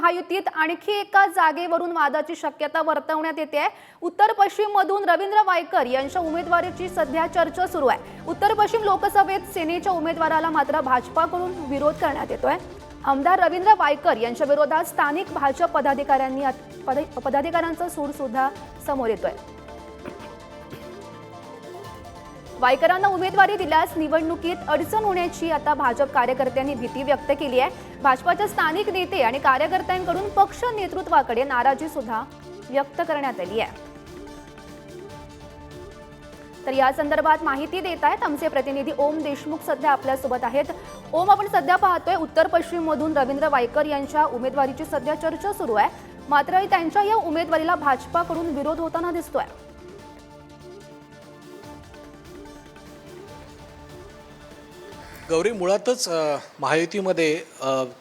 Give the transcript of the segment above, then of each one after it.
महायुतीत आणखी एका जागेवरून वादाची शक्यता वर्तवण्यात येते। उत्तर पश्चिम मधून रवींद्र वायकर यांच्या उमेदवारीची सध्या चर्चा सुरू आहे। उत्तर पश्चिम लोकसभेत सेनेच्या उमेदवाराला मात्र भाजपाकडून विरोध करण्यात येतोय। आमदार रवींद्र वायकर यांच्या विरोधात स्थानिक भाजप पदाधिकाऱ्यांचा सूर सुद्धा समोर येतोय। वायकरांना उमेदवारी दिल्यास निवडणुकीत अडचण होण्याची आता भाजप कार्यकर्त्यांनी भीती व्यक्त केली आहे। भाजपाच्या स्थानिक नेते आणि कार्यकर्त्यांकडून पक्ष नेतृत्वाकडे नाराजी सुद्धा व्यक्त करण्यात आली आहे। तर या संदर्भात माहिती देत आहेत आमचे प्रतिनिधी ओम देशमुख सध्या आपल्या सोबत आहेत। ओम, आपण सध्या पाहतोय उत्तर पश्चिम मधून रवींद्र वायकर यांच्या उमेदवारीची सध्या चर्चा सुरू आहे, मात्र त्यांच्या या उमेदवारीला भाजपाकडून विरोध होताना दिसतोय। गौरी, मुळातच महायुतीमध्ये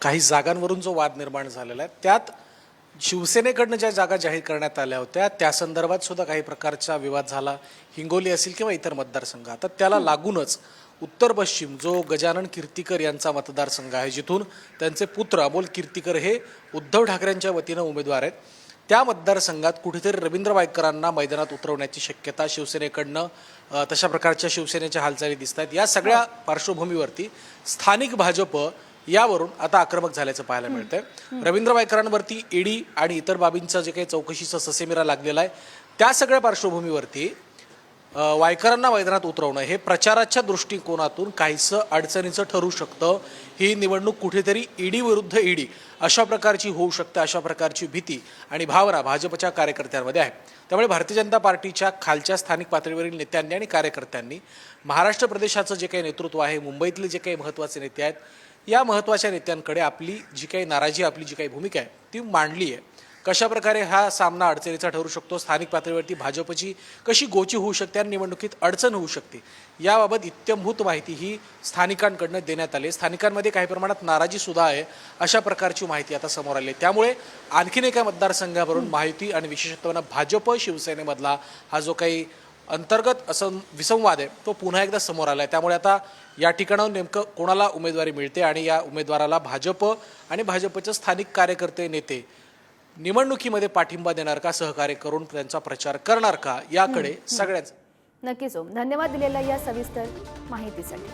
काही जागांवरून जो वाद निर्माण झालेला आहे त्यात शिवसेनेकडनं ज्या जागा जाहीर करण्यात आल्या होत्या त्या संदर्भात सुद्धा काही प्रकारचा विवाद झाला। हिंगोली असेल किंवा इतर मतदारसंघ, आता त्याला लागूनच उत्तर पश्चिम जो गजानन कीर्तीकर यांचा मतदारसंघ आहे, जिथून त्यांचे पुत्र अमोल कीर्तीकर हे उद्धव ठाकरेंच्या वतीनं उमेदवार आहेत, त्या मतदारसंघात कुठेतरी रवींद्र वायकरांना मैदानात उतरवण्याची शक्यता शिवसेनेकडनं तशा प्रकारच्या शिवसेनेच्या हालचाली दिसत आहेत। या सगळ्या पार्श्वभूमीवरती स्थानिक भाजप यावरून आता आक्रमक झाल्याचं पाहायला मिळतंय। रवींद्र वायकरांवरती ईडी आणि इतर बाबींचं जे काही चौकशीचा ससेमिरा लागलेला आहे, त्या सगळ्या पार्श्वभूमीवरती वायकरांना मैदानात उतरवणं हे प्रचाराच्या दृष्टिकोनातून काहीसं अडचणीचं ठरू शकतं। ही निवडणूक कुठेतरी ईडी विरुद्ध ईडी अशा प्रकारची होऊ शकते, अशा प्रकारची भीती आणि भावना भाजपच्या कार्यकर्त्यांमध्ये आहे। त्यामुळे भारतीय जनता पार्टीच्या खालच्या स्थानिक पातळीवरील नेत्यांनी आणि कार्यकर्त्यांनी महाराष्ट्र प्रदेशाचं जे काही नेतृत्व आहे, मुंबईतले जे काही महत्त्वाचे नेते आहेत, या महत्त्वाच्या नेत्यांकडे आपली जी काही नाराजी, आपली जी काही भूमिका आहे ती मांडली आहे। कशा प्रकारे हा सामना अडचणीचा ठरू शकतो, स्थानिक पातळीवरती भाजपची कशी गोची होऊ शकते आणि निवडणुकीत अडचण होऊ शकते, याबाबत इत्यंभूत माहिती ही स्थानिकांकडनं देण्यात आली। स्थानिकांमध्ये काही प्रमाणात नाराजी सुद्धा आहे, अशा प्रकारची माहिती आता समोर आली आहे। त्यामुळे आणखीन एका मतदारसंघावरून महायुती आणि विशेषतः भाजप शिवसेनेमधला हा जो काही अंतर्गत असं विसंवाद आहे तो पुन्हा एकदा समोर आला आहे। त्यामुळे आता या ठिकाणाहून नेमकं कोणाला उमेदवारी मिळते आणि या उमेदवाराला भाजप आणि भाजपचे स्थानिक कार्यकर्ते नेते निवडणुकीमध्ये पाठिंबा देणार का, सहकार्य करून त्यांचा प्रचार करणार का, याकडे सगळ्याच नक्कीच धन्यवाद दिलेल्या या सविस्तर माहितीसाठी।